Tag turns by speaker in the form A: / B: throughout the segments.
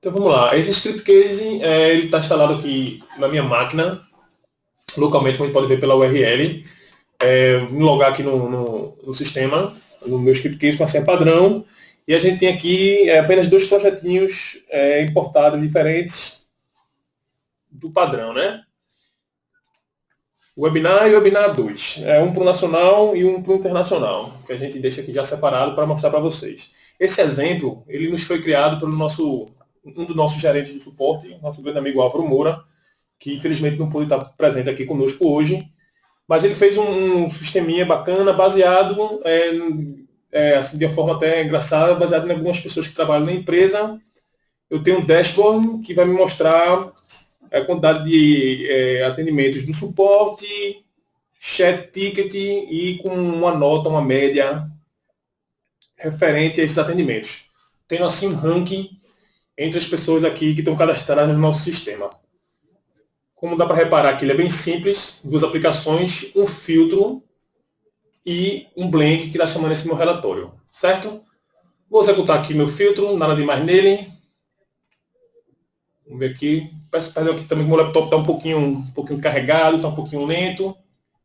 A: Então vamos lá. Esse script case ele está instalado aqui na minha máquina, localmente, como a gente pode ver pela URL. Vou logar aqui no sistema, no meu script case com a senha padrão. E a gente tem aqui apenas dois projetinhos importados diferentes do padrão, né? O webinar e o webinar 2. Um para o nacional e um para o internacional, que a gente deixa aqui já separado para mostrar para vocês. Esse exemplo, ele nos foi criado pelo um dos nossos gerentes de suporte, nosso grande amigo Álvaro Moura, que infelizmente não pôde estar presente aqui conosco hoje, mas ele fez um sisteminha bacana, baseado, assim, de uma forma até engraçada, baseado em algumas pessoas que trabalham na empresa. Eu tenho um dashboard que vai me mostrar a quantidade de atendimentos do suporte, chat ticket e com uma nota, uma média referente a esses atendimentos. Tendo assim um ranking entre as pessoas aqui que estão cadastradas no nosso sistema. Como dá para reparar que ele é bem simples, duas aplicações, um filtro e um blank que está chamando esse meu relatório, certo? Vou executar aqui meu filtro, nada de mais nele. Vamos ver aqui. Peço perdão aqui também que meu laptop está um pouquinho carregado, está um pouquinho lento.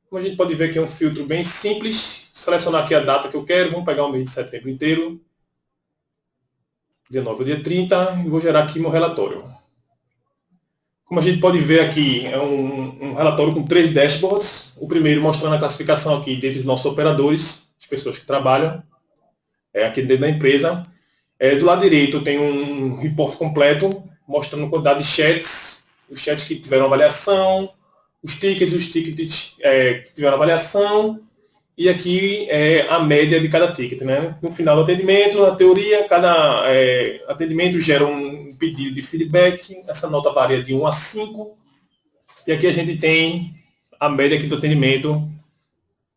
A: Como a gente pode ver que é um filtro bem simples. Selecionar aqui a data que eu quero. Vamos pegar o mês de setembro inteiro. Dia 9 ao dia 30. E vou gerar aqui meu relatório. Como a gente pode ver aqui, é um relatório com 3 dashboards. O primeiro mostrando a classificação aqui dentro dos nossos operadores, as pessoas que trabalham aqui dentro da empresa. Do lado direito tem um report completo, mostrando a quantidade de chats, os chats que tiveram avaliação, os tickets que tiveram avaliação, e aqui a média de cada ticket, né? No final do atendimento, na teoria, cada atendimento gera um pedido de feedback, essa nota varia de 1 a 5, e aqui a gente tem a média aqui do atendimento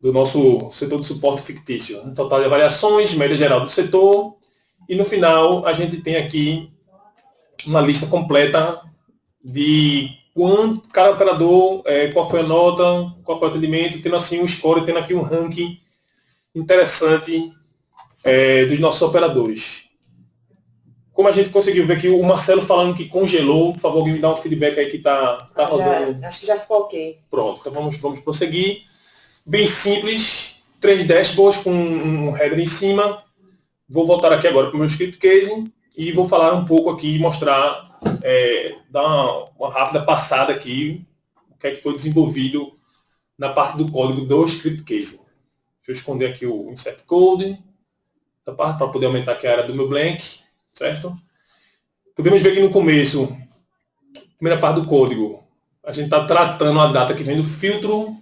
A: do nosso setor de suporte fictício, um total de avaliações, média geral do setor, e no final a gente tem aqui uma lista completa de quanto cada operador, qual foi a nota, qual foi o atendimento, tendo assim um score, tendo aqui um ranking interessante dos nossos operadores. Como a gente conseguiu ver aqui, o Marcelo falando que congelou, por favor, alguém me dá um feedback aí que está rodando.
B: Acho que já ficou ok.
A: Pronto, então vamos prosseguir. Bem simples, 3 dashboards com um header em cima. Vou voltar aqui agora para o meu script case e vou falar um pouco aqui, mostrar, dar uma rápida passada aqui, o que é que foi desenvolvido na parte do código do script case. Deixa eu esconder aqui o insert code, para poder aumentar aqui a área do meu blank, certo? Podemos ver que no começo, primeira parte do código, a gente está tratando a data que vem do filtro,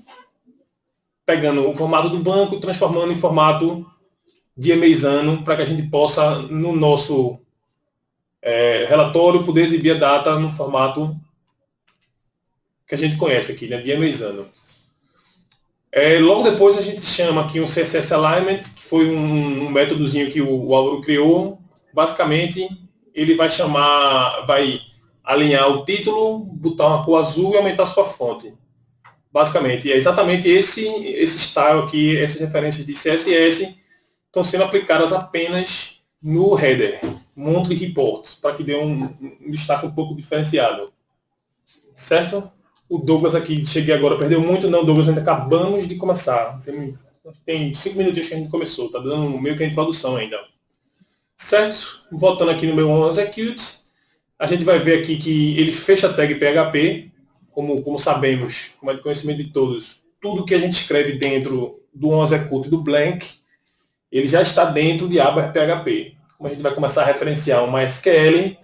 A: pegando o formato do banco, transformando em formato dia, mês, ano, para que a gente possa, no nosso relatório, poder exibir a data no formato que a gente conhece aqui, né? Dia, mês, ano. Logo depois a gente chama aqui um CSS Alignment, que foi um métodozinho que o Álvaro criou. Basicamente, ele vai alinhar o título, botar uma cor azul e aumentar a sua fonte. Basicamente, é exatamente esse style aqui, essas referências de CSS estão sendo aplicadas apenas no header, monthly reports, para que dê um destaque um pouco diferenciado. Certo? O Douglas aqui, cheguei agora, perdeu muito. Não, Douglas, ainda acabamos de começar. Tem 5 minutinhos que a gente começou, tá dando meio que a introdução ainda. Certo? Voltando aqui no meu OnExecute, a gente vai ver aqui que ele fecha a tag PHP, como sabemos, como é de conhecimento de todos, tudo que a gente escreve dentro do OnExecute e do blank, ele já está dentro de aba PHP. Como a gente vai começar a referenciar um MySQL,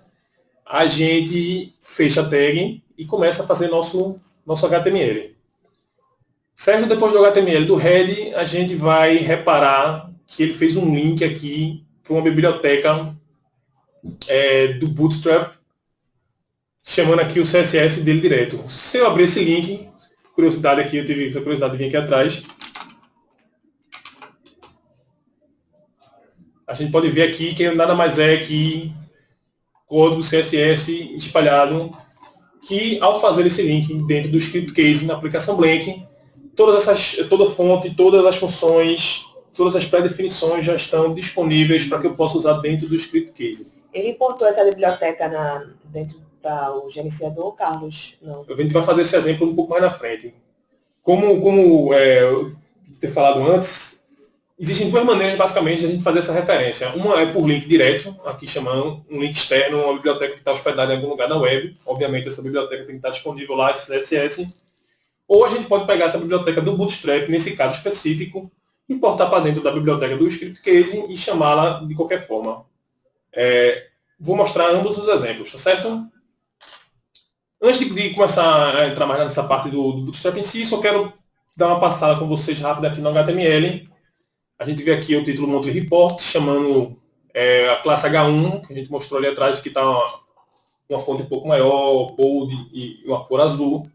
A: a gente fecha a tag e começa a fazer nosso HTML. Certo? Depois do HTML do head, a gente vai reparar que ele fez um link aqui para uma biblioteca do Bootstrap, chamando aqui o CSS dele direto. Se eu abrir esse link, curiosidade aqui, eu tive essa curiosidade de vir aqui atrás, a gente pode ver aqui que nada mais é que código CSS espalhado, que ao fazer esse link dentro do script case na aplicação Blank, toda a fonte, todas as funções, todas as pré-definições já estão disponíveis para que eu possa usar dentro do script case.
B: Ele importou essa biblioteca dentro para o gerenciador, Carlos? Não.
A: A gente vai fazer esse exemplo um pouco mais na frente. Como eu ter falado antes, existem duas maneiras, basicamente, de a gente fazer essa referência. Uma é por link direto, aqui chamando um link externo, uma biblioteca que está hospedada em algum lugar na web. Obviamente, essa biblioteca tem que estar disponível lá, CSS. Ou a gente pode pegar essa biblioteca do Bootstrap, nesse caso específico, importar para dentro da biblioteca do ScriptCase e chamá-la de qualquer forma. Vou mostrar ambos os exemplos, tá certo? Antes de começar a entrar mais nessa parte do Bootstrap em si, só quero dar uma passada com vocês rápida aqui no HTML. A gente vê aqui o título Monthly Report, chamando a classe H1, que a gente mostrou ali atrás, que está uma fonte um pouco maior, bold e uma cor azul.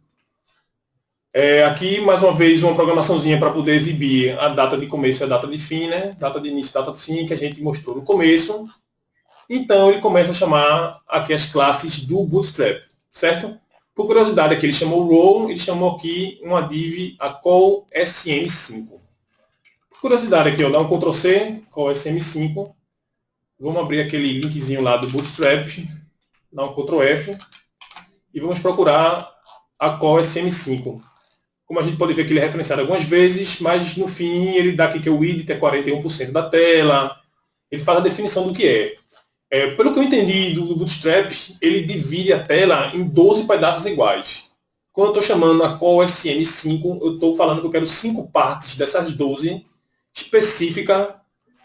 A: Aqui, mais uma vez, uma programaçãozinha para poder exibir a data de começo e a data de fim, né? Data de início e data de fim, que a gente mostrou no começo. Então, ele começa a chamar aqui as classes do Bootstrap, certo? Por curiosidade, aqui ele chamou row, ele chamou aqui uma div, a call sm5. Por curiosidade aqui, dá um Ctrl C, call sm5. Vamos abrir aquele linkzinho lá do Bootstrap, dá um Ctrl F, e vamos procurar a call sm5. Como a gente pode ver que ele é referenciado algumas vezes, mas no fim ele dá aqui que o width é 41% da tela, ele faz a definição do que é. Pelo que eu entendi do Bootstrap, ele divide a tela em 12 pedaços iguais. Quando eu estou chamando a call sm5, eu estou falando que eu quero 5 partes dessas 12 específica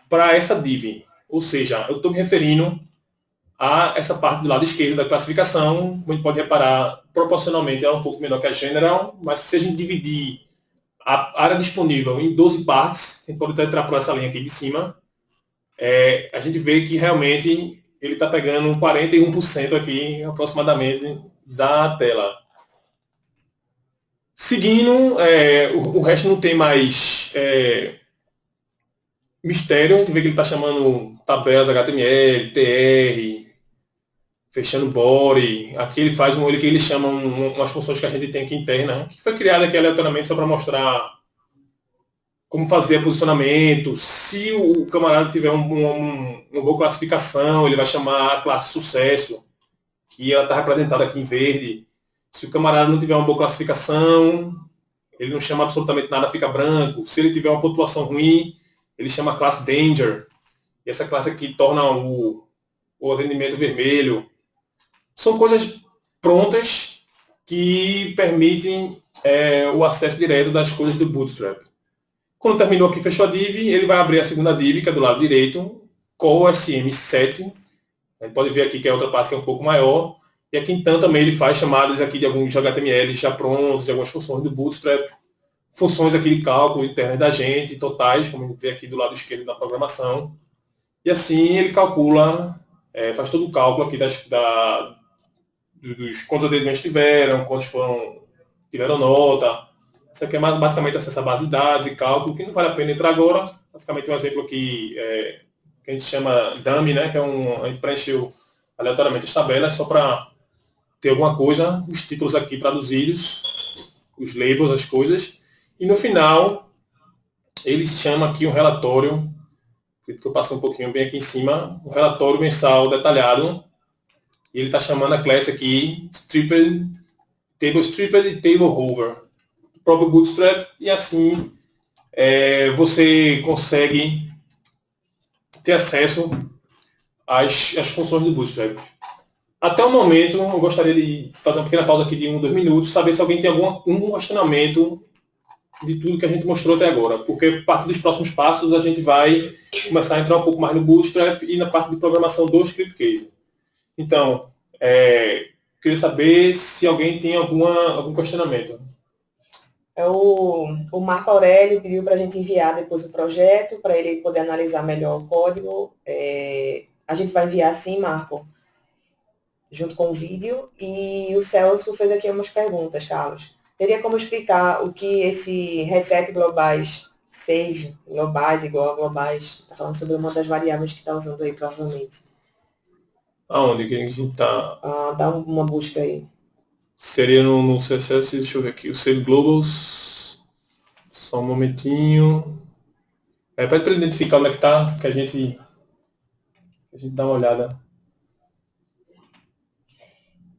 A: para essa div. Ou seja, eu estou me referindo a essa parte do lado esquerdo da classificação. Como a gente pode reparar, proporcionalmente ela é um pouco menor que a general, mas se a gente dividir a área disponível em 12 partes, a gente pode até por essa linha aqui de cima, a gente vê que realmente ele está pegando 41% aqui, aproximadamente, da tela. Seguindo, o resto não tem mais mistério, a gente vê que ele está chamando tabelas HTML, TR, fechando body. Aqui ele faz que ele chama umas funções que a gente tem aqui interna, que foi criada aqui aleatoriamente só para mostrar como fazer posicionamento. Se o camarada tiver uma boa classificação, ele vai chamar a classe sucesso, que ela está representada aqui em verde. Se o camarada não tiver uma boa classificação, ele não chama absolutamente nada, fica branco. Se ele tiver uma pontuação ruim, ele chama a classe danger. E essa classe aqui torna o atendimento vermelho. São coisas prontas que permitem o acesso direto das coisas do Bootstrap. Quando terminou aqui, fechou a div, ele vai abrir a segunda div, que é do lado direito, call sm7. A gente pode ver aqui que é outra parte que é um pouco maior. E aqui então também ele faz chamadas aqui de alguns HTML já prontos, de algumas funções do Bootstrap, funções aqui de cálculo internas da gente, totais, como a gente vê aqui do lado esquerdo da programação. E assim ele calcula, faz todo o cálculo aqui dos quantos atendimentos tiveram, quantos tiveram nota. Isso aqui é basicamente acesso à base de dados e cálculo, que não vale a pena entrar agora. Basicamente um exemplo aqui que a gente chama dummy, né, que a gente preencheu aleatoriamente as tabelas só para ter alguma coisa, os títulos aqui traduzidos, os labels, as coisas. E no final, ele chama aqui um relatório, que eu passei um pouquinho bem aqui em cima, um relatório mensal detalhado. E ele está chamando a classe aqui table stripped e table hover. O próprio Bootstrap, e assim você consegue ter acesso às funções do Bootstrap. Até o momento, eu gostaria de fazer uma pequena pausa aqui de 1, 2 minutos, saber se alguém tem algum questionamento de tudo que a gente mostrou até agora, porque a partir dos próximos passos a gente vai começar a entrar um pouco mais no Bootstrap e na parte de programação do ScriptCase. Então, queria saber se alguém tem algum questionamento.
B: O Marco Aurélio pediu para a gente enviar depois o projeto, para ele poder analisar melhor o código. A gente vai enviar sim, Marco, junto com o vídeo. E o Celso fez aqui umas perguntas, Carlos. Teria como explicar o que esse reset globais, save globais igual a globais, está falando sobre uma das variáveis que está usando aí, provavelmente.
A: Aonde que a gente está?
B: Dá uma busca aí.
A: Seria no CSS, deixa eu ver aqui, o save globals. Só um momentinho. Pede para identificar onde é que está, que a gente dá uma olhada.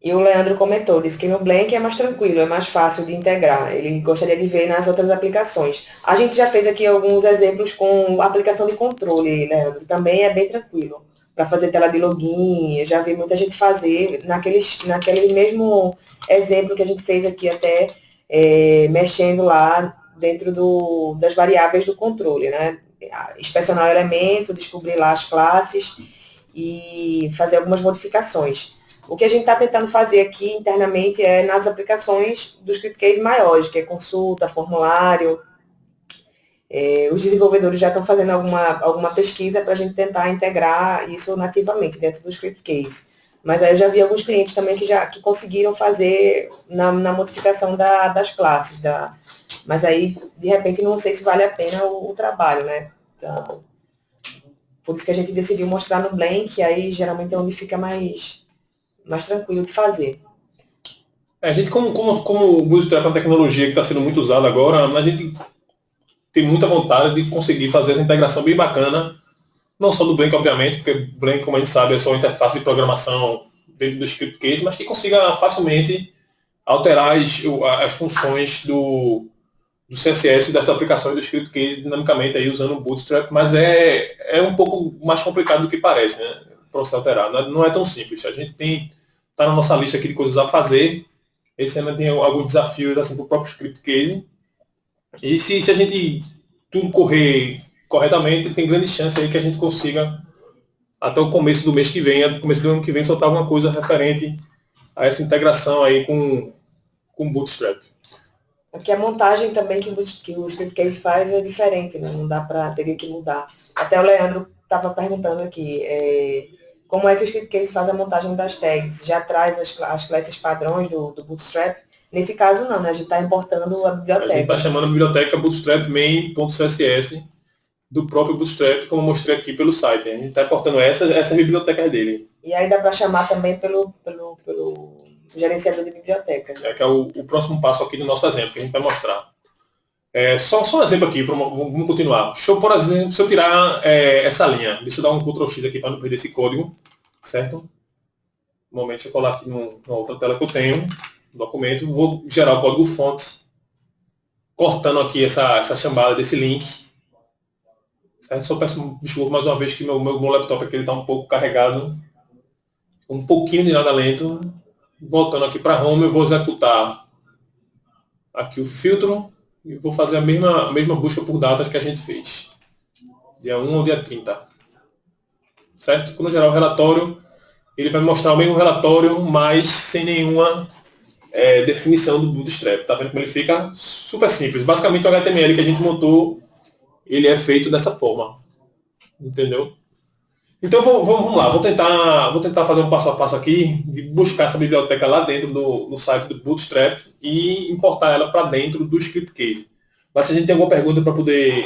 B: E o Leandro comentou, disse que no Blank é mais tranquilo, é mais fácil de integrar. Ele gostaria de ver nas outras aplicações. A gente já fez aqui alguns exemplos com aplicação de controle, Leandro. Também é bem tranquilo. Para fazer tela de login, eu já vi muita gente fazer naquele mesmo exemplo que a gente fez aqui até, mexendo lá dentro das variáveis do controle, né? Inspecionar o elemento, descobrir lá as classes e fazer algumas modificações. O que a gente está tentando fazer aqui internamente é nas aplicações dos script case maiores, que é consulta, formulário. Os desenvolvedores já estão fazendo alguma pesquisa para a gente tentar integrar isso nativamente dentro do script case. Mas aí eu já vi alguns clientes também que conseguiram fazer na modificação das classes. Mas aí, de repente, não sei se vale a pena o trabalho, né? Então, por isso que a gente decidiu mostrar no Blank, aí geralmente é onde fica mais tranquilo de fazer.
A: A gente, como o Bootstrap é uma tecnologia que está sendo muito usada agora, a gente tem muita vontade de conseguir fazer essa integração bem bacana, não só do Blank, obviamente, porque o Blank, como a gente sabe, é só uma interface de programação dentro do script case, mas que consiga facilmente alterar as funções do CSS das aplicações do script case dinamicamente aí usando o Bootstrap, mas é um pouco mais complicado do que parece, né? Para você alterar. Não é tão simples. A gente está na nossa lista aqui de coisas a fazer. Esse ano tem alguns desafios assim, para o próprio script case. E se a gente tudo correr corretamente, tem grande chance aí que a gente consiga, até o começo do mês que vem, começo do ano que vem, soltar alguma coisa referente a essa integração aí com o Bootstrap.
B: Aqui a montagem também que o script case faz é diferente, né? Não dá para, teria que mudar. Até o Leandro estava perguntando aqui, como é que o script case faz a montagem das tags? Já traz as classes padrões do Bootstrap? Nesse caso não, né? A gente está importando a biblioteca.
A: A gente está chamando a biblioteca Bootstrap main.css do próprio Bootstrap, como eu mostrei aqui pelo site. A gente está importando essa biblioteca dele.
B: E aí dá para chamar também pelo gerenciador de biblioteca.
A: Que é o próximo passo aqui do nosso exemplo, que a gente vai mostrar. Só um exemplo aqui, vamos continuar. Por exemplo, se eu tirar essa linha, deixa eu dar um Ctrl X aqui para não perder esse código, certo? No momento, eu colar aqui na outra tela que eu tenho, documento, vou gerar o código fonte, cortando aqui essa chambada desse link. Certo? Só peço desculpa mais uma vez que meu laptop aqui está um pouco carregado, um pouquinho de nada lento. Voltando aqui para Home, eu vou executar aqui o filtro e vou fazer a mesma busca por datas que a gente fez. Dia 1 ou dia 30. Certo? Quando gerar o relatório, ele vai mostrar o mesmo relatório, mas sem nenhuma definição do Bootstrap. Tá vendo como ele fica? Super simples. Basicamente o HTML que a gente montou, ele é feito dessa forma. Entendeu? Então vamos lá, vou tentar fazer um passo a passo aqui, de buscar essa biblioteca lá dentro no site do Bootstrap e importar ela para dentro do script case. Mas se a gente tem alguma pergunta para poder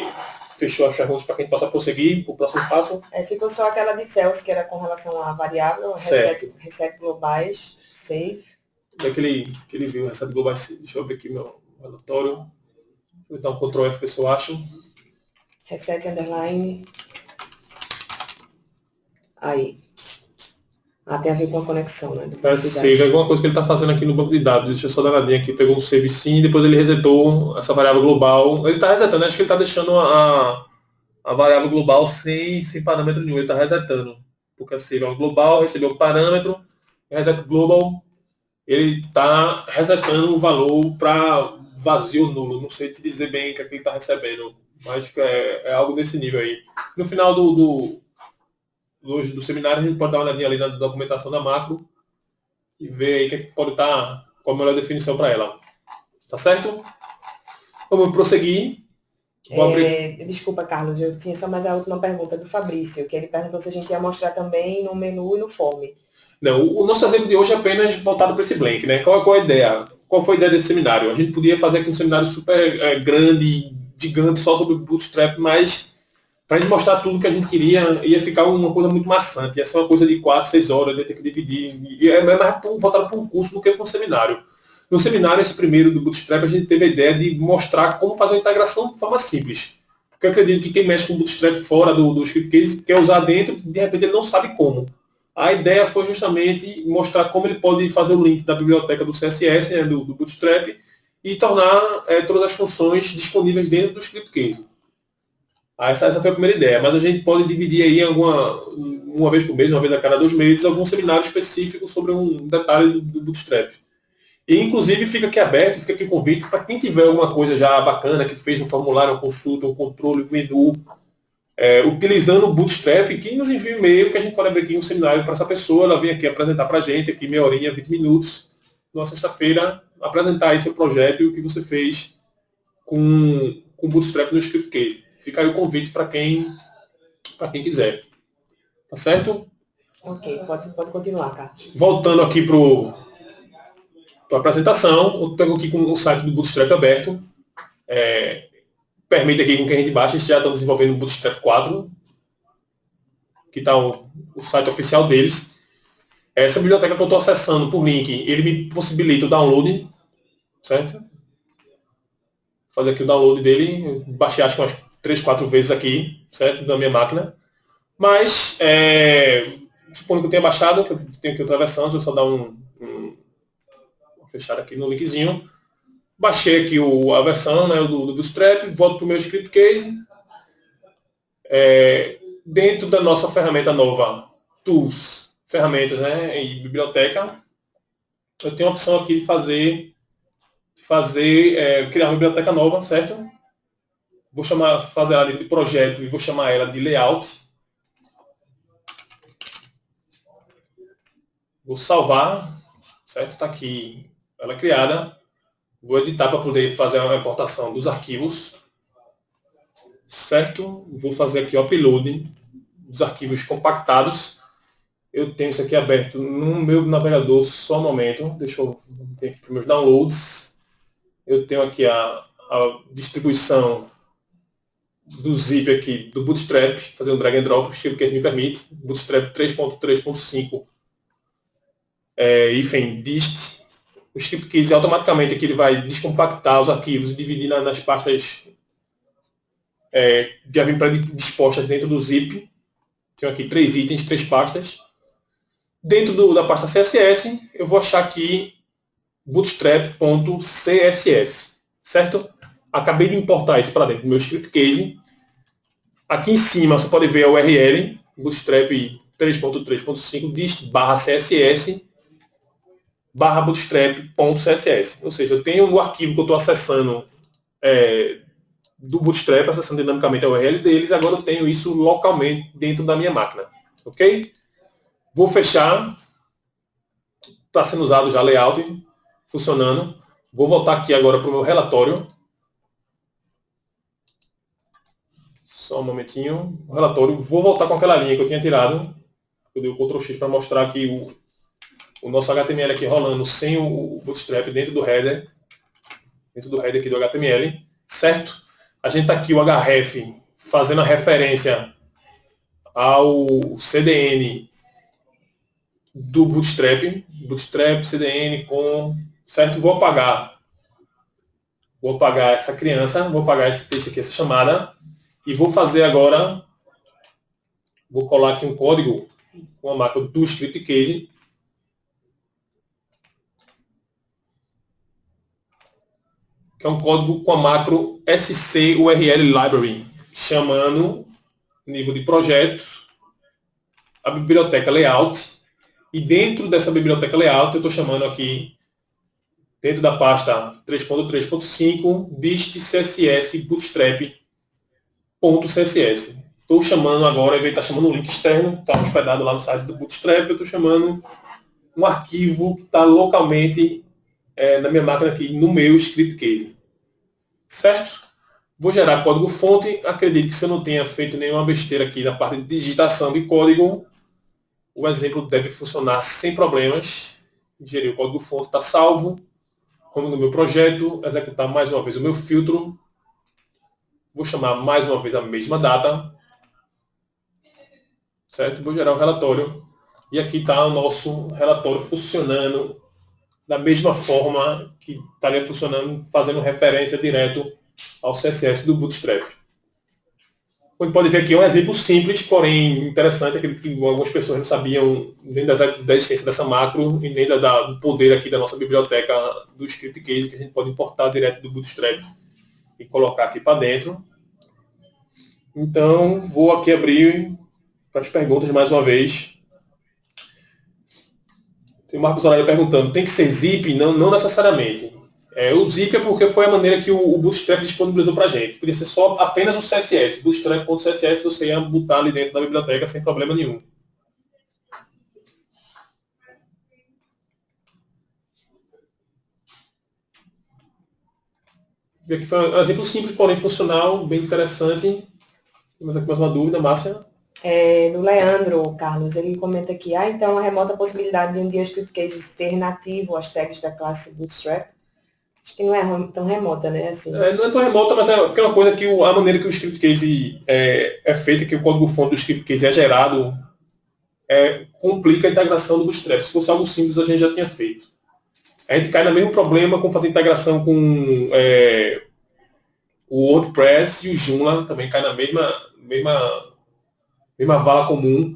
A: fechar as perguntas para que a gente possa prosseguir o próximo passo.
B: Ficou só aquela de Celso, que era com relação à variável, reset globais, save.
A: Onde é que ele viu reset globais save? Deixa eu ver aqui meu relatório. Vou dar um Ctrl F, ver se eu acho.
B: Reset underline. Aí. Tem a ver com a conexão, né?
A: Save, alguma coisa que ele está fazendo aqui no banco de dados. Deixa eu só dar uma olhadinha aqui. Pegou um save sim, depois ele resetou essa variável global. Ele está resetando, acho que ele está deixando a variável global sem parâmetro nenhum. Ele está resetando. Porque a save é um global, recebeu um parâmetro, reset global, ele está resetando o valor para vazio nulo. Não sei te dizer bem o que ele está recebendo, mas é algo desse nível aí. No final do seminário, a gente pode dar uma olhadinha ali na documentação da macro e ver aí qual a melhor definição para ela. Tá certo? Vamos prosseguir.
B: Desculpa, Carlos, eu tinha só mais a última pergunta do Fabrício, que ele perguntou se a gente ia mostrar também no menu e no form.
A: Não, o nosso exemplo de hoje é apenas voltado para esse Blank, né? Qual a ideia? Qual foi a ideia desse seminário? A gente podia fazer aqui um seminário super grande, gigante, só sobre o Bootstrap, mas para a gente mostrar tudo que a gente queria, ia ficar uma coisa muito maçante. Ia ser uma coisa de 4, 6 horas, ia ter que dividir. E é mais voltado para um curso do que para um seminário. No seminário, esse primeiro do Bootstrap, a gente teve a ideia de mostrar como fazer uma integração de forma simples. Porque eu acredito que quem mexe com o Bootstrap fora do script case quer usar dentro, de repente ele não sabe como. A ideia foi justamente mostrar como ele pode fazer o link da biblioteca do CSS, né, do Bootstrap, e tornar todas as funções disponíveis dentro do script case. Essa foi a primeira ideia, mas a gente pode dividir aí uma vez por mês, uma vez a cada 2 meses, algum seminário específico sobre um detalhe do Bootstrap. E, inclusive, fica aqui aberto, fica aqui o convite para quem tiver alguma coisa já bacana, que fez um formulário, uma consulta, um controle, um menu, utilizando o Bootstrap, que nos envie um e-mail, que a gente pode abrir aqui um seminário para essa pessoa, ela vem aqui apresentar para a gente, aqui meia horinha, 20 minutos, na sexta-feira, apresentar aí seu projeto e o que você fez com o Bootstrap no Script Case. Fica aí o convite para quem quiser. Tá certo?
B: Ok, pode continuar, Carlos.
A: Voltando aqui para a apresentação, eu estou aqui com o site do Bootstrap aberto. Permite aqui com que a gente baixe, já estamos desenvolvendo o Bootstrap 4, que está o site oficial deles. Essa biblioteca que eu estou acessando por link, ele me possibilita o download, certo? Vou fazer aqui o download dele, eu baixei acho que umas 3, 4 vezes aqui, certo? Na minha máquina. Mas, supondo que eu tenha baixado, que eu tenho aqui outra versão, deixa eu só dar vou fechar aqui no linkzinho. Baixei aqui a versão, né, do Bootstrap, volto para o meu script case. Dentro da nossa ferramenta nova, Tools, ferramentas, né, e biblioteca, eu tenho a opção aqui de criar uma biblioteca nova, certo? Vou fazer ela de projeto e vou chamar ela de layout. Vou salvar, certo? Está aqui ela criada. Vou editar para poder fazer a importação dos arquivos, certo? Vou fazer aqui o upload dos arquivos compactados. Eu tenho isso aqui aberto no meu navegador só um momento. Deixa eu ver aqui para os meus downloads. Eu tenho aqui a distribuição do zip aqui do Bootstrap, fazer um drag and drop, que isso me permite. Bootstrap 3.3.5 dist. O script case automaticamente aqui ele vai descompactar os arquivos e dividir nas pastas já vem predispostas dentro do zip. Tenho aqui 3 itens, 3 pastas. Dentro da pasta CSS, eu vou achar aqui bootstrap.css, certo? Acabei de importar isso para dentro do meu script case. Aqui em cima você pode ver a URL, bootstrap 3.3.5 dist/css /bootstrap.css. Ou seja, eu tenho no arquivo que eu estou acessando do Bootstrap, acessando dinamicamente a URL deles, agora eu tenho isso localmente dentro da minha máquina. Ok? Vou fechar. Está sendo usado já layout, funcionando. Vou voltar aqui agora para o meu relatório. Só um momentinho. O relatório. Vou voltar com aquela linha que eu tinha tirado. Eu dei o Ctrl X para mostrar aqui o nosso HTML aqui rolando sem o Bootstrap dentro do header. Dentro do header aqui do HTML. Certo? A gente está aqui o href fazendo a referência ao CDN do Bootstrap CDN com, certo? Vou apagar essa criança, vou apagar esse texto aqui, essa chamada, e vou fazer agora, vou colar aqui um código com a macro do script case, que é um código com a macro scurl library, chamando nível de projeto, a biblioteca layout. E dentro dessa biblioteca layout, eu estou chamando aqui, dentro da pasta 3.3.5, dist css bootstrap.css. Estou chamando agora, ele está chamando um link externo, está hospedado lá no site do Bootstrap, eu estou chamando um arquivo que está localmente na minha máquina aqui, no meu script case. Certo? Vou gerar código fonte. Acredito que se eu não tenha feito nenhuma besteira aqui na parte de digitação de código, o exemplo deve funcionar sem problemas. Gerir o código fonte, está salvo. Como no meu projeto, executar mais uma vez o meu filtro. Vou chamar mais uma vez a mesma data. Certo? Vou gerar o relatório. E aqui está o nosso relatório funcionando da mesma forma que estaria funcionando, fazendo referência direto ao CSS do Bootstrap. Como pode ver aqui, é um exemplo simples, porém interessante. Acredito que algumas pessoas não sabiam nem da existência dessa macro e nem do poder aqui da nossa biblioteca do script case, que a gente pode importar direto do Bootstrap e colocar aqui para dentro. Então, vou aqui abrir para as perguntas mais uma vez. Tem o Marcos Aurélio perguntando, tem que ser zip? Não necessariamente. O zip é porque foi a maneira que o Bootstrap disponibilizou para a gente. Podia ser só apenas o CSS. Bootstrap.css você ia botar ali dentro da biblioteca sem problema nenhum. Aqui foi um exemplo simples, porém funcional, bem interessante. Temos aqui mais uma dúvida, Márcia.
B: Do Leandro, Carlos, ele comenta aqui, então a remota possibilidade de um dia o script cases ter nativo as tags da classe Bootstrap. Acho que não é tão remota, né? Assim.
A: Não é tão remota, mas é uma coisa que a maneira que o script case é feita, que o código-fonte do script case é gerado, complica a integração do Bootstrap. Se fosse algo simples, a gente já tinha feito. A gente cai no mesmo problema com fazer integração com o WordPress e o Joomla, também cai na mesma vala comum.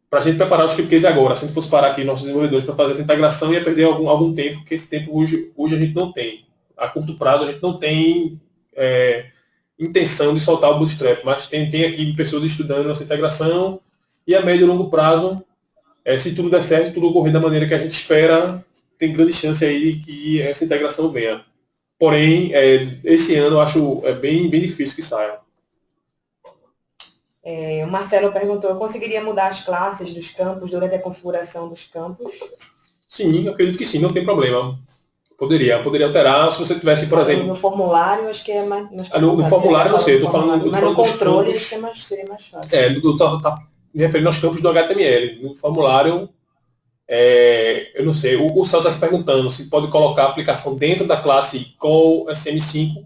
A: Para a gente preparar o script case agora, se a gente fosse parar aqui nossos desenvolvedores para fazer essa integração, ia perder algum tempo, porque esse tempo hoje a gente não tem. A curto prazo a gente não tem intenção de soltar o Bootstrap, mas tem aqui pessoas estudando essa integração e a médio e longo prazo, se tudo der certo, tudo ocorrer da maneira que a gente espera, tem grande chance aí de que essa integração venha. Porém, esse ano eu acho bem difícil que saia.
B: O Marcelo perguntou, eu conseguiria mudar as classes dos campos durante a configuração dos campos?
A: Sim, acredito que sim, não tem problema. Poderia alterar se você tivesse, por exemplo...
B: No formulário, acho que é mais...
A: No formulário, não sei, eu estou falando...
B: Mas no controle, seria mais fácil.
A: Tá me referindo aos campos do HTML. No formulário, eu não sei. O Celso aqui perguntando se pode colocar a aplicação dentro da classe call SM5.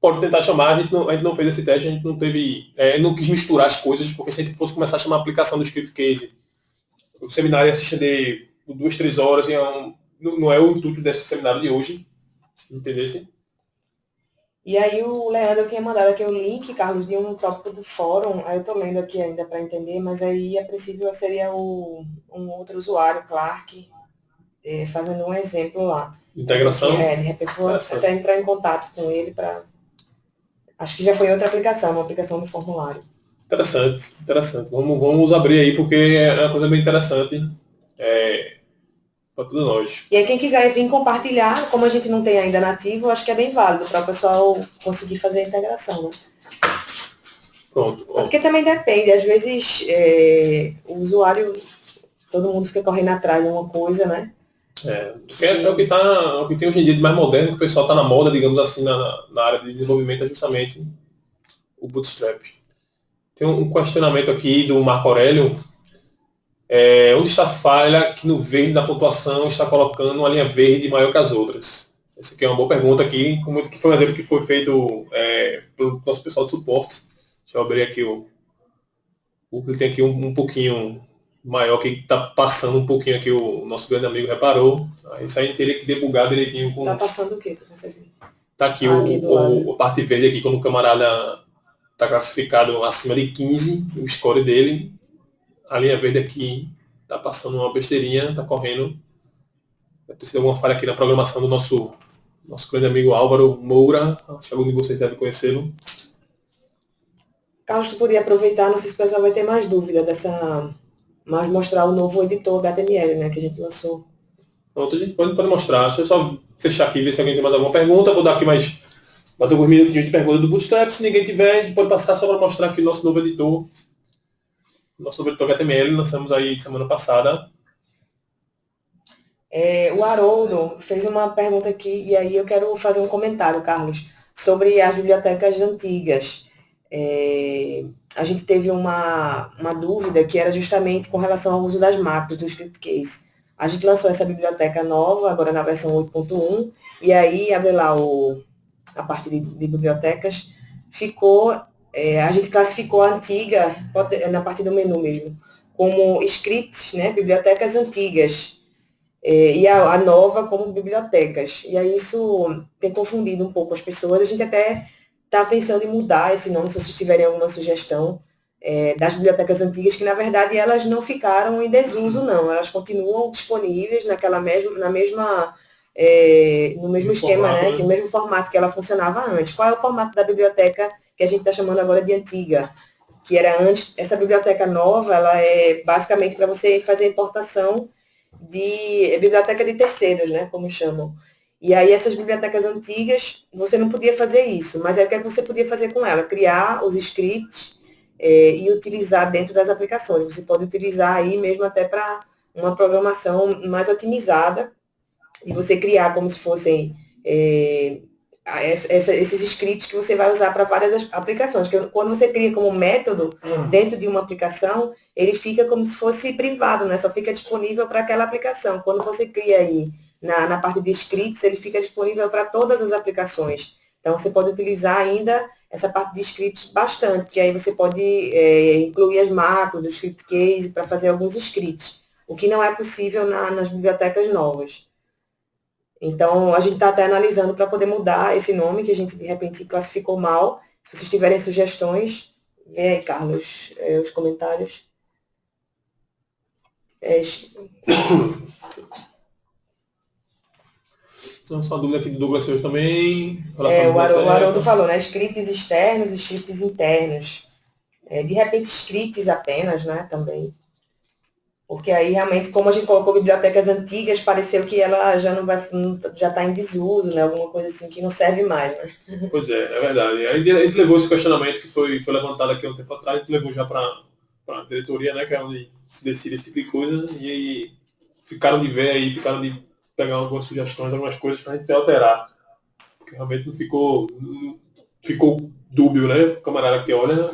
A: Pode tentar chamar, a gente não fez esse teste, a gente não teve, não quis misturar as coisas, porque se a gente fosse começar a chamar a aplicação do script case, o seminário ia se estender por 2, 3 horas, não é o intuito desse seminário de hoje, entendeu?
B: E aí o Leandro tinha mandado aqui o link, Carlos, de um tópico do fórum, aí eu estou lendo aqui ainda para entender, mas aí a princípio seria um outro usuário, Clark, fazendo um exemplo lá.
A: Integração?
B: De repente vou até entrar em contato com ele para... Acho que já foi outra aplicação, uma aplicação do formulário.
A: Interessante. Vamos abrir aí, porque é uma coisa bem interessante para todos nós.
B: E aí quem quiser vir compartilhar, como a gente não tem ainda nativo, acho que é bem válido para o pessoal conseguir fazer a integração. Né?
A: Pronto.
B: Porque também depende, às vezes o usuário, todo mundo fica correndo atrás de uma coisa, né?
A: O que tem hoje em dia de mais moderno, que o pessoal está na moda, digamos assim, na área de desenvolvimento, é justamente o Bootstrap. Tem um questionamento aqui do Marco Aurélio. Onde está a falha que no verde da pontuação está colocando uma linha verde maior que as outras? Essa aqui é uma boa pergunta aqui, que foi um exemplo que foi feito pelo nosso pessoal de suporte. Deixa eu abrir aqui o que tem aqui um pouquinho maior, que está passando um pouquinho aqui, o nosso grande amigo reparou. Isso aí a gente teria que debugar direitinho.
B: Está passando o quê?
A: Está aqui a parte verde aqui, quando o camarada está classificado acima de 15, o score dele. A linha verde aqui está passando uma besteirinha, está correndo. Deve ter sido alguma falha aqui na programação do nosso grande amigo Álvaro Moura. Acho que algum de vocês deve conhecê-lo.
B: Carlos, tu podia aproveitar, não sei se o pessoal vai ter mais dúvida mas mostrar o novo editor HTML, né, que a gente lançou.
A: Pronto, a gente pode mostrar. Deixa eu só fechar aqui, ver se alguém tem mais alguma pergunta. Vou dar aqui mais alguns minutinhos de pergunta do Bootstrap. Se ninguém tiver, a gente pode passar só para mostrar aqui o nosso novo editor. Nosso novo editor HTML, lançamos aí semana passada.
B: O Haroldo fez uma pergunta aqui, e aí eu quero fazer um comentário, Carlos, sobre as bibliotecas antigas. A gente teve uma dúvida que era justamente com relação ao uso das macros do script case. A gente lançou essa biblioteca nova, agora na versão 8.1, e aí abre lá a parte de bibliotecas, a gente classificou a antiga, na parte do menu mesmo, como scripts, né, bibliotecas antigas, e a nova como bibliotecas. E aí isso tem confundido um pouco as pessoas. A gente até está pensando em mudar esse nome, se vocês tiverem alguma sugestão, das bibliotecas antigas, que na verdade elas não ficaram em desuso, não, elas continuam disponíveis no mesmo esquema,
A: formato,
B: né? Que o mesmo formato que ela funcionava antes. Qual é o formato da biblioteca que a gente está chamando agora de antiga? Que era antes, essa biblioteca nova, ela é basicamente para você fazer a importação de biblioteca de terceiros, né? Como chamam. E aí essas bibliotecas antigas, você não podia fazer isso, mas aí o que é que você podia fazer com ela? Criar os scripts e utilizar dentro das aplicações. Você pode utilizar aí mesmo até para uma programação mais otimizada, e você criar como se fossem esses scripts que você vai usar para várias aplicações. Que quando você cria como método dentro de uma aplicação, ele fica como se fosse privado, né? Só fica disponível para aquela aplicação. Quando você cria aí na parte de scripts, ele fica disponível para todas as aplicações. Então, você pode utilizar ainda essa parte de scripts bastante, porque aí você pode incluir as macros do script case para fazer alguns scripts, o que não é possível nas bibliotecas novas. Então, a gente está até analisando para poder mudar esse nome, que a gente, de repente, classificou mal. Se vocês tiverem sugestões, vem aí, Carlos, os comentários.
A: Então, só dúvida aqui do Douglas Seus também.
B: O Haroldo falou, né? Scripts externos e scripts internos. De repente, scripts apenas, né? Também. Porque aí, realmente, como a gente colocou bibliotecas antigas, pareceu que ela já já está em desuso, né? Alguma coisa assim que não serve mais, né?
A: Pois é verdade. A gente levou esse questionamento que foi levantado aqui um tempo atrás, a gente levou já para a diretoria, né? Que é onde se decide esse tipo de coisa, e aí ficaram de ver aí, ficaram de pegar algumas sugestões, algumas coisas para a gente alterar. Porque realmente não ficou dúbio, né? O camarada que olha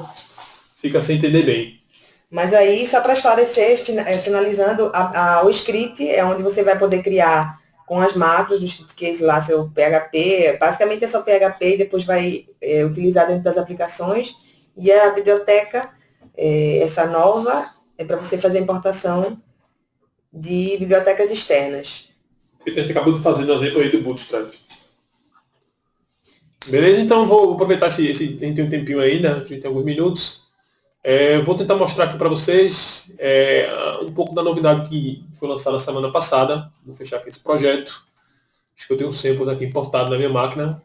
A: fica sem entender bem.
B: Mas aí, só para esclarecer, finalizando, o script é onde você vai poder criar com as macros do script case lá, seu PHP, basicamente é só PHP e depois vai utilizar dentro das aplicações. E a biblioteca, essa nova, é para você fazer a importação de bibliotecas externas.
A: A gente acabou de fazer no exemplo aí do Bootstrap. Beleza? Então vou aproveitar a gente tem um tempinho ainda, a gente tem alguns minutos. Vou tentar mostrar aqui para vocês um pouco da novidade que foi lançada semana passada. Vou fechar aqui esse projeto. Acho que eu tenho um sample aqui importado na minha máquina.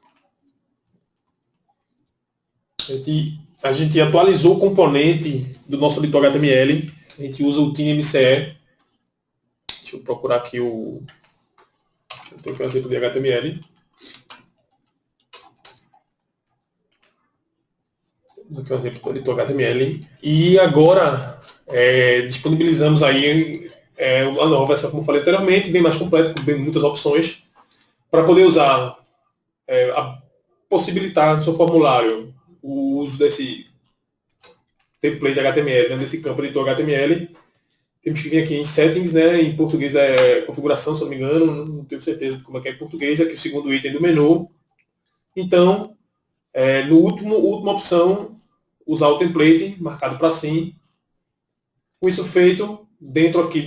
A: A gente atualizou o componente do nosso editor HTML. A gente usa o TeamMCE. Deixa eu procurar aqui eu tenho aqui um exemplo de HTML. Aqui é o exemplo do editor HTML. E agora disponibilizamos aí a nova versão, como eu falei anteriormente, bem mais completa, com bem muitas opções, para poder usar, possibilitar no seu formulário o uso desse template HTML, né, desse campo editor HTML. Temos que vir aqui em Settings, né, em português é configuração, se não me engano, não tenho certeza de como é que é em português, aqui o segundo item do menu. Então, no última opção, usar o template marcado para sim. Com isso feito, dentro aqui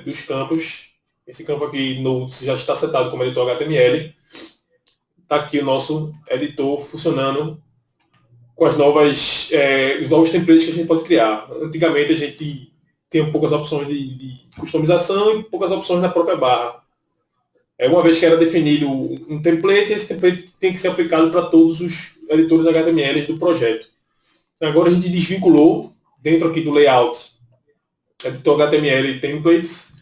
A: dos campos, esse campo aqui já está setado como editor HTML. Está aqui o nosso editor funcionando com os novos templates que a gente pode criar. Antigamente a gente tinha poucas opções de customização e poucas opções na própria barra. Uma vez que era definido um template, esse template tem que ser aplicado para todos os editores HTML do projeto. Agora a gente desvinculou, dentro aqui do layout, editor HTML templates,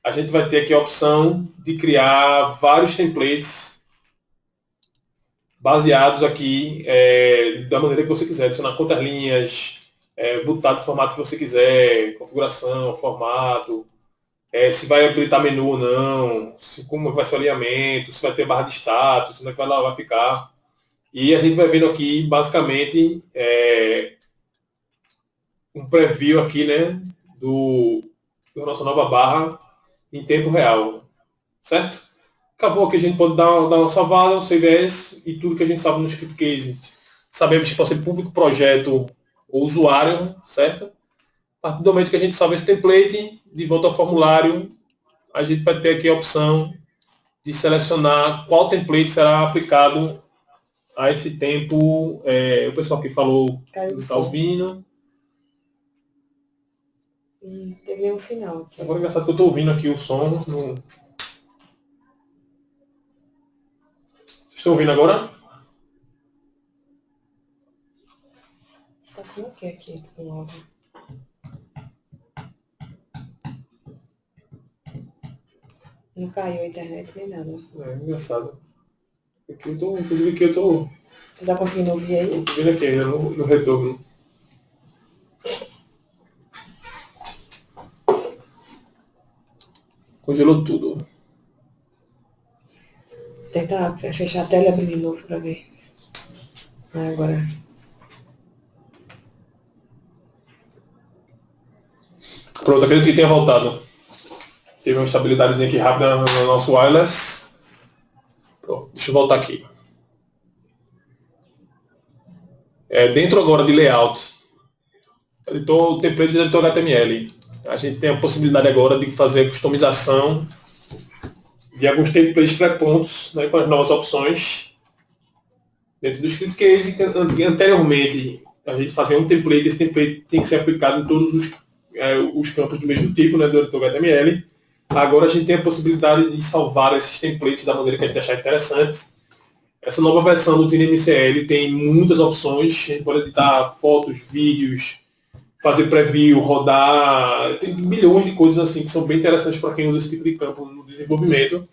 A: a gente vai ter aqui a opção de criar vários templates baseados aqui da maneira que você quiser, adicionar quantas linhas, botar do formato que você quiser, configuração, formato, se vai habilitar menu ou não, como vai ser o alinhamento, se vai ter barra de status, como é que ela vai ficar. E a gente vai vendo aqui, basicamente, um preview aqui, né, da nossa nova barra em tempo real, certo? Acabou que a gente pode dar uma salvada, um save as, e tudo que a gente sabe no script case. Sabemos que pode ser público, projeto ou usuário, certo? A partir do momento que a gente salva esse template, de volta ao formulário, a gente vai ter aqui a opção de selecionar qual template será aplicado a esse tempo, o pessoal que falou que está ouvindo.
B: Não teve nenhum sinal aqui.
A: Agora é engraçado que eu estou ouvindo aqui o som. Vocês estão ouvindo agora?
B: Tá com o que aqui? Com áudio. Não caiu a internet nem nada.
A: É engraçado. Inclusive aqui eu estou.
B: Você já conseguindo ouvir aí?
A: Estou ouvindo aqui ainda no retorno. Congelou tudo.
B: Tentar fechar a tela e abrir de novo para ver. Agora.
A: Pronto, acredito que tenha voltado. Teve uma estabilidadezinha aqui rápida no nosso wireless. Pronto, deixa eu voltar aqui. Dentro agora de layout, editor, o template de editor HTML. A gente tem a possibilidade agora de fazer a customização de alguns templates pré-prontos, né, com as novas opções. Dentro do script case, que anteriormente a gente fazia um template, esse template tem que ser aplicado em todos os campos do mesmo tipo, né, do editor HTML. Agora a gente tem a possibilidade de salvar esses templates da maneira que a gente achar interessante. Essa nova versão do TinyMCL tem muitas opções, a gente pode editar fotos, vídeos, fazer preview, rodar, tem milhões de coisas assim que são bem interessantes para quem usa esse tipo de campo no desenvolvimento.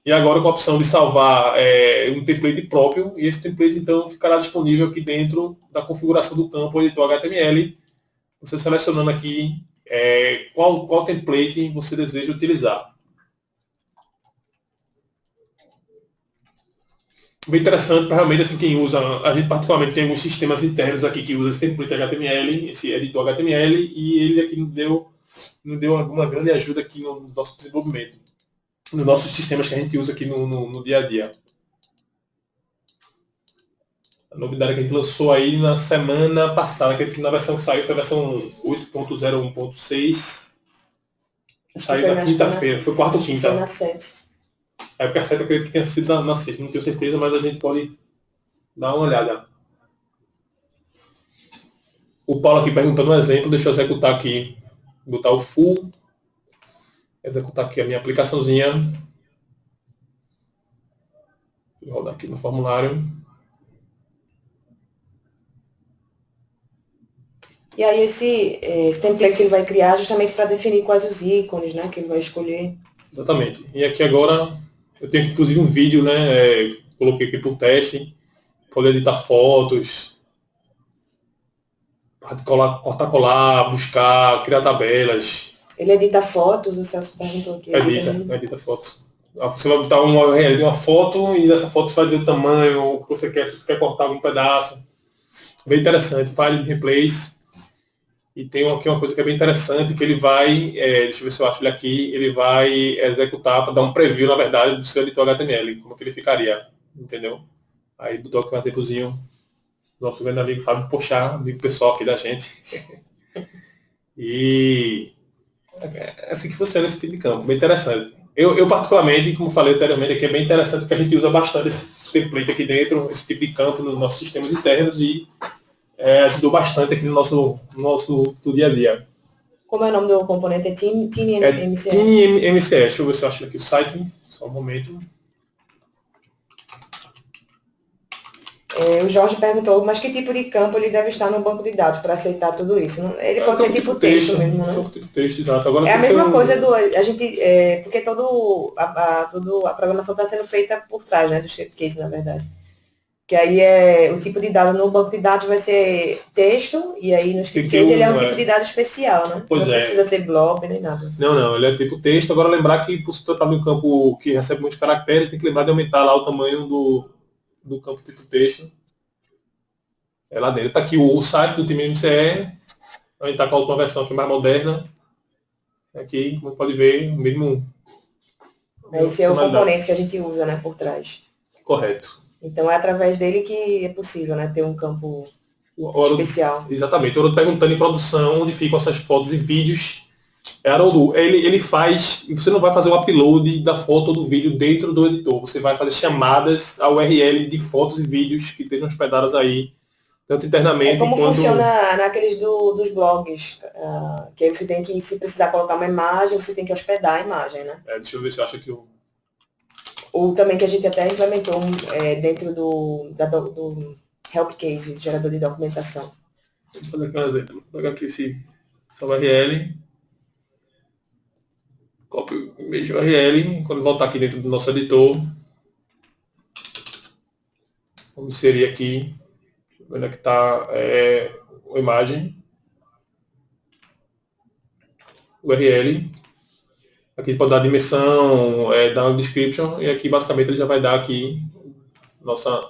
A: E agora com a opção de salvar um template próprio, e esse template então ficará disponível aqui dentro da configuração do campo editor HTML, você selecionando aqui qual template você deseja utilizar. Bem interessante para realmente assim, quem usa, a gente particularmente tem alguns sistemas internos aqui que usa esse template HTML, esse editor HTML, e ele aqui nos deu alguma grande ajuda aqui no nosso desenvolvimento, nos nossos sistemas que a gente usa aqui no dia a dia. A novidade que a gente lançou aí na semana passada, que na versão que saiu foi a versão 8.0.1.6. Saiu na quinta-feira, foi quarta ou quinta?
B: Foi na 7.
A: Porque a 7 eu acredito que tenha sido na sexta, não tenho certeza, mas a gente pode dar uma olhada. O Paulo aqui perguntando um exemplo, deixa eu executar aqui, botar o full, executar aqui a minha aplicaçãozinha. Vou rodar aqui no formulário.
B: E aí esse template que ele vai criar justamente para definir quais os ícones, né, que ele vai escolher.
A: Exatamente. E aqui agora eu tenho inclusive um vídeo, né? Coloquei aqui por teste, poder editar fotos, cortar, colar, buscar, criar tabelas.
B: Ele edita fotos, o Celso perguntou aqui.
A: Edita fotos. Você vai botar uma URL de uma foto e dessa foto você vai dizer o tamanho, o que você quer, se você quer cortar algum pedaço. Bem interessante, file replace. E tem aqui uma coisa que é bem interessante, que ele vai, deixa eu ver se eu acho ele aqui, ele vai executar para dar um preview, na verdade, do seu editor HTML, como que ele ficaria, entendeu? Aí botou aqui um exemplozinho, nosso grande amigo Fábio Pochá, amigo pessoal aqui da gente. E é assim que funciona esse tipo de campo, bem interessante. Eu particularmente, como falei anteriormente, aqui é bem interessante porque a gente usa bastante esse template aqui dentro, esse tipo de campo nos nossos sistemas internos e ajudou bastante aqui no nosso dia a dia.
B: Como é o nome do componente? É TinyMCL?
A: TinyMCL. Deixa eu ver se eu acho aqui o site. Só um momento.
B: O Jorge perguntou, mas que tipo de campo ele deve estar no banco de dados para aceitar tudo isso? Ele pode ser tipo texto mesmo, né?
A: Tipo texto, exato. Agora
B: é a mesma coisa a gente, porque toda a programação está sendo feita por trás, né, do script case, na verdade. Que aí o tipo de dado no banco de dados vai ser texto, e aí no script case ele é um tipo de dado especial, né?
A: Pois
B: não precisa ser blob nem nada.
A: Não, ele é tipo texto. Agora lembrar que por se tratar de um campo que recebe muitos caracteres, tem que lembrar de aumentar lá o tamanho do campo tipo texto. É lá dentro. Está aqui o site do TinyMCE, a gente está com a última versão aqui mais moderna. Aqui, como pode ver, o mesmo.
B: Esse é o componente que a gente usa, né, por trás.
A: Correto.
B: Então é através dele que é possível, né, ter um campo especial.
A: Exatamente. Eu estou perguntando em produção onde ficam essas fotos e vídeos Haroldo, ele faz, você não vai fazer o upload da foto ou do vídeo dentro do editor, você vai fazer chamadas ao URL de fotos e vídeos que estejam hospedados aí, tanto internamente
B: como
A: quanto...
B: funciona naqueles dos blogs, que aí você tem que, se precisar colocar uma imagem, você tem que hospedar a imagem, né?
A: Deixa eu ver se eu acho que eu...
B: Ou também que a gente até implementou dentro do Help Case, gerador de documentação.
A: Vou fazer aqui um exemplo. Vou pegar aqui essa URL, copio o mesmo URL, quando voltar aqui dentro do nosso editor, vamos inserir aqui, onde é que está a imagem, URL, aqui pode dar dimensão, dar um description, e aqui basicamente ele já vai dar aqui nossa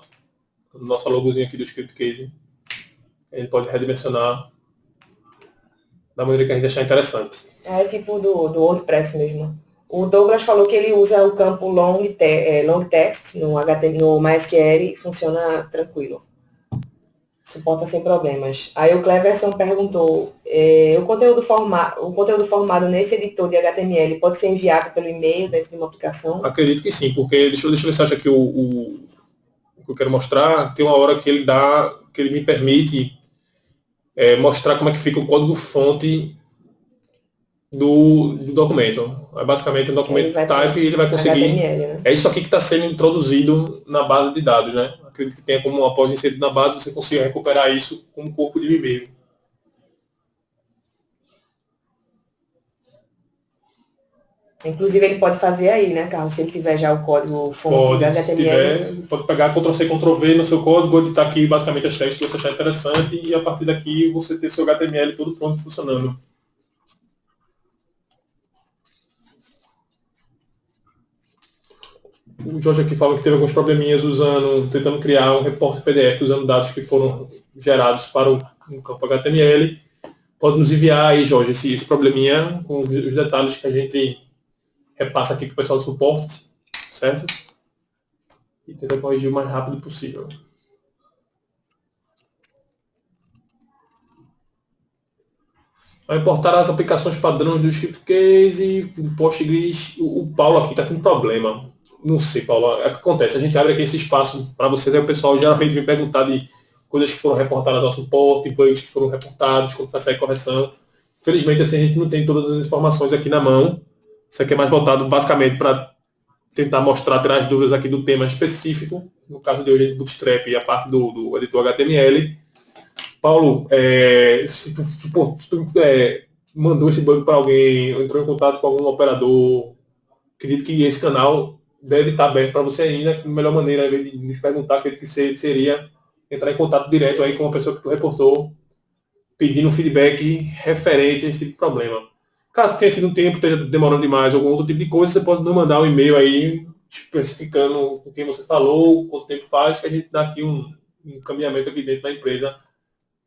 A: logozinho aqui do script case. Ele pode redimensionar da maneira que a gente achar interessante.
B: É tipo do WordPress mesmo. O Douglas falou que ele usa o campo long text no MySQL e funciona tranquilo. Suporta sem problemas. Aí o Cleverson perguntou, o conteúdo formado nesse editor de HTML pode ser enviado pelo e-mail dentro de uma aplicação?
A: Acredito que sim, porque deixa eu ver se acha que o que eu quero mostrar, tem uma hora que ele me permite mostrar como é que fica o código-fonte do documento. É basicamente um documento type e ele vai conseguir...
B: HTML, né?
A: É isso aqui que está sendo introduzido na base de dados, né? Acredito que tenha como, após inserido na base, você consiga recuperar isso como corpo de e-mail.
B: Inclusive ele pode fazer aí, né, Carlos? Se ele tiver já o código fonte do HTML.
A: Pode pegar Ctrl+C, Ctrl+V no seu código, editar aqui basicamente as tags que você achar interessante e a partir daqui você ter seu HTML todo pronto funcionando. O Jorge aqui fala que teve alguns probleminhas tentando criar um repórter PDF usando dados que foram gerados para um campo HTML. Pode nos enviar aí, Jorge, esse probleminha com os detalhes que a gente repassa aqui para o pessoal do suporte, certo? E tenta corrigir o mais rápido possível. Vai importar as aplicações padrões do script case, do Postgres. O Paulo aqui está com um problema. Não sei, Paulo, é o que acontece. A gente abre aqui esse espaço para vocês, aí o pessoal geralmente vem perguntar de coisas que foram reportadas ao suporte, bugs que foram reportados, como vai sair correção. Infelizmente, assim, a gente não tem todas as informações aqui na mão. Isso aqui é mais voltado basicamente para tentar mostrar, tirar as dúvidas aqui do tema específico. No caso de hoje, Bootstrap e a parte do editor HTML. Paulo, se tu mandou esse bug para alguém, entrou em contato com algum operador, acredito que esse canal deve estar aberto para você ainda. A melhor maneira, ao invés de me perguntar, acredito que seria entrar em contato direto aí com a pessoa que tu reportou, pedindo feedback referente a esse tipo de problema. Caso tenha sido um tempo, esteja demorando demais, algum outro tipo de coisa, você pode nos mandar um e-mail aí, especificando com quem você falou, quanto tempo faz, que a gente dá aqui um encaminhamento aqui dentro da empresa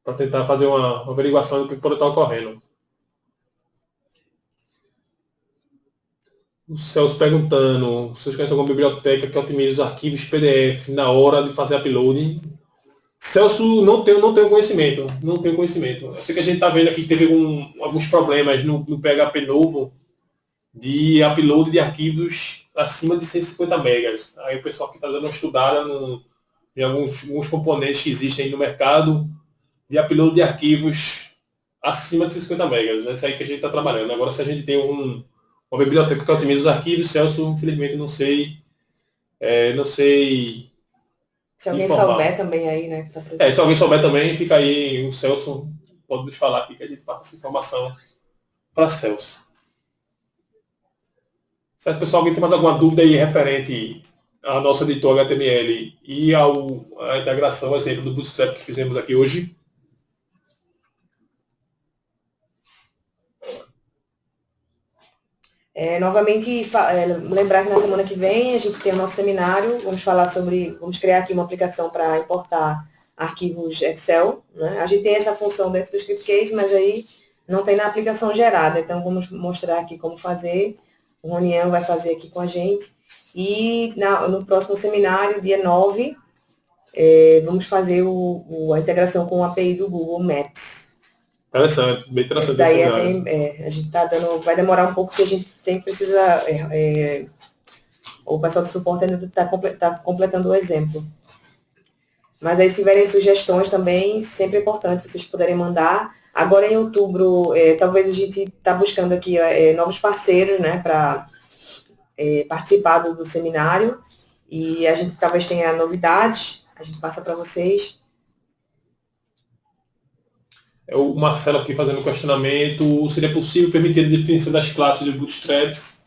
A: para tentar fazer uma averiguação do que pode estar ocorrendo. O Celso perguntando, vocês conhecem alguma biblioteca que otimize os arquivos PDF na hora de fazer upload? Celso, não tenho conhecimento. Não tenho conhecimento. Eu sei que a gente está vendo aqui que teve alguns problemas no PHP novo de upload de arquivos acima de 150 megas. Aí o pessoal aqui está dando uma estudada em alguns componentes que existem aí no mercado de upload de arquivos acima de 150 megas. É isso aí que a gente está trabalhando. Agora, se a gente tem uma biblioteca que otimiza os arquivos, Celso, infelizmente, não sei. Não sei.
B: Se alguém souber também aí, né?
A: Se alguém souber também, fica aí, o Celso pode nos falar aqui que a gente passa essa informação para Celso. Certo, pessoal? Alguém tem mais alguma dúvida aí referente ao nosso editor HTML e à integração, exemplo, do Bootstrap que fizemos aqui hoje?
B: Novamente, lembrar que na semana que vem a gente tem o nosso seminário, vamos criar aqui uma aplicação para importar arquivos Excel, né? A gente tem essa função dentro do script case, mas aí não tem na aplicação gerada, então vamos mostrar aqui como fazer, o Ronian vai fazer aqui com a gente, e no próximo seminário, dia 9, vamos fazer a integração com o API do Google Maps.
A: Interessante, bem
B: Esse
A: interessante esse
B: daí
A: seminário.
B: a gente tá dando, vai demorar um pouco porque a gente precisa, o pessoal do suporte ainda está completando o exemplo. Mas aí, se tiverem sugestões também, sempre é importante vocês puderem mandar. Agora, em outubro, talvez a gente está buscando aqui novos parceiros, né, para participar do seminário. E a gente talvez tenha novidades, a gente passa para vocês.
A: O Marcelo aqui fazendo um questionamento, seria possível permitir a definição das classes de bootstraps?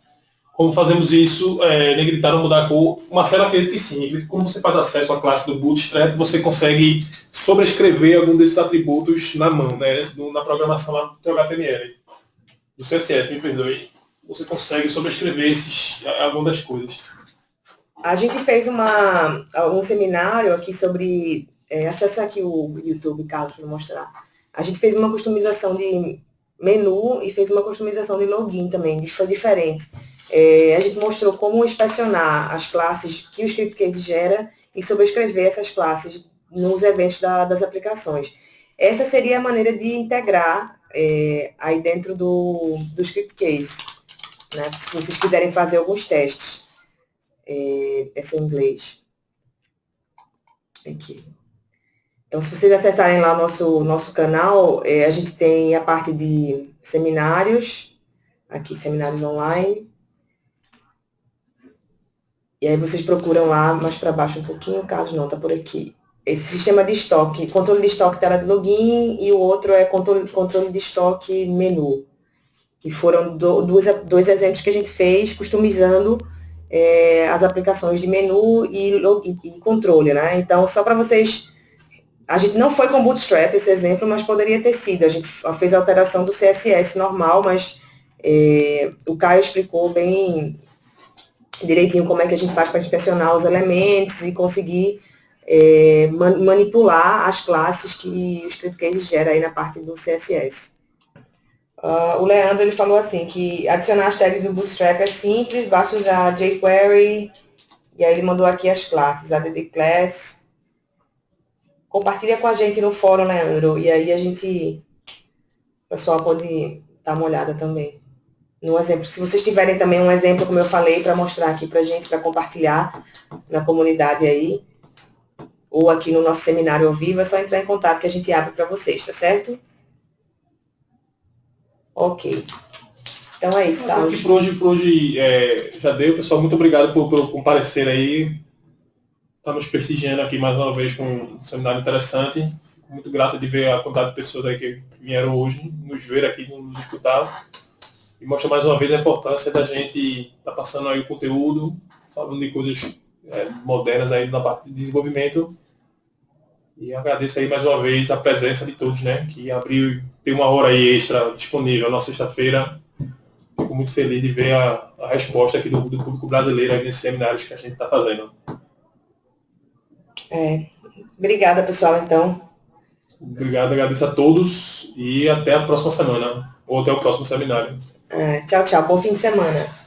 A: Como fazemos isso? Negritaram mudar a cor? O Marcelo acredita que sim. Como você faz acesso à classe do Bootstrap, você consegue sobrescrever algum desses atributos na mão, né? Na programação lá do HTML. Do CSS, me perdoe. Você consegue sobrescrever algumas das coisas.
B: A gente fez um seminário aqui sobre... acessa aqui o YouTube, Carlos, para mostrar. A gente fez uma customização de menu e fez uma customização de login também, foi diferente. A gente mostrou como inspecionar as classes que o ScriptCase gera e sobrescrever essas classes nos eventos das aplicações. Essa seria a maneira de integrar aí dentro do ScriptCase, né? Se vocês quiserem fazer alguns testes. Esse é em inglês. Aqui. Então, se vocês acessarem lá o nosso canal, a gente tem a parte de seminários, aqui, seminários online. E aí vocês procuram lá, mais para baixo um pouquinho, caso não, está por aqui. Esse sistema de estoque, controle de estoque tela de login, e o outro é controle de estoque menu. Que foram dois exemplos que a gente fez, customizando as aplicações de menu e controle, né? Então, só para vocês... A gente não foi com Bootstrap esse exemplo, mas poderia ter sido. A gente fez a alteração do CSS normal, mas o Caio explicou bem direitinho como é que a gente faz para inspecionar os elementos e conseguir manipular as classes que o ScriptCase gera aí na parte do CSS. O Leandro ele falou assim, que adicionar as tags do Bootstrap é simples, basta usar jQuery, e aí ele mandou aqui as classes, add class. Compartilha com a gente no fórum, Leandro, e aí o pessoal pode dar uma olhada também. No exemplo, se vocês tiverem também um exemplo, como eu falei, para mostrar aqui para a gente, para compartilhar na comunidade aí, ou aqui no nosso seminário ao vivo, é só entrar em contato que a gente abre para vocês, tá certo? Ok. Então é isso, Carlos.
A: Por hoje já deu, pessoal. Muito obrigado por comparecer aí. Tá nos prestigiando aqui mais uma vez com um seminário interessante. Fico muito grato de ver a quantidade de pessoas aí que vieram hoje nos ver aqui, nos escutar. E mostra mais uma vez a importância da gente estar passando aí o conteúdo, falando de coisas modernas aí na parte de desenvolvimento. E agradeço aí mais uma vez a presença de todos, né? Que abriu, tem uma hora aí extra disponível na sexta-feira. Fico muito feliz de ver a resposta aqui do público brasileiro aí nesses seminários que a gente está fazendo.
B: Obrigada, pessoal, então.
A: Obrigado, agradeço a todos e até a próxima semana, ou até o próximo seminário.
B: Tchau, tchau. Bom fim de semana.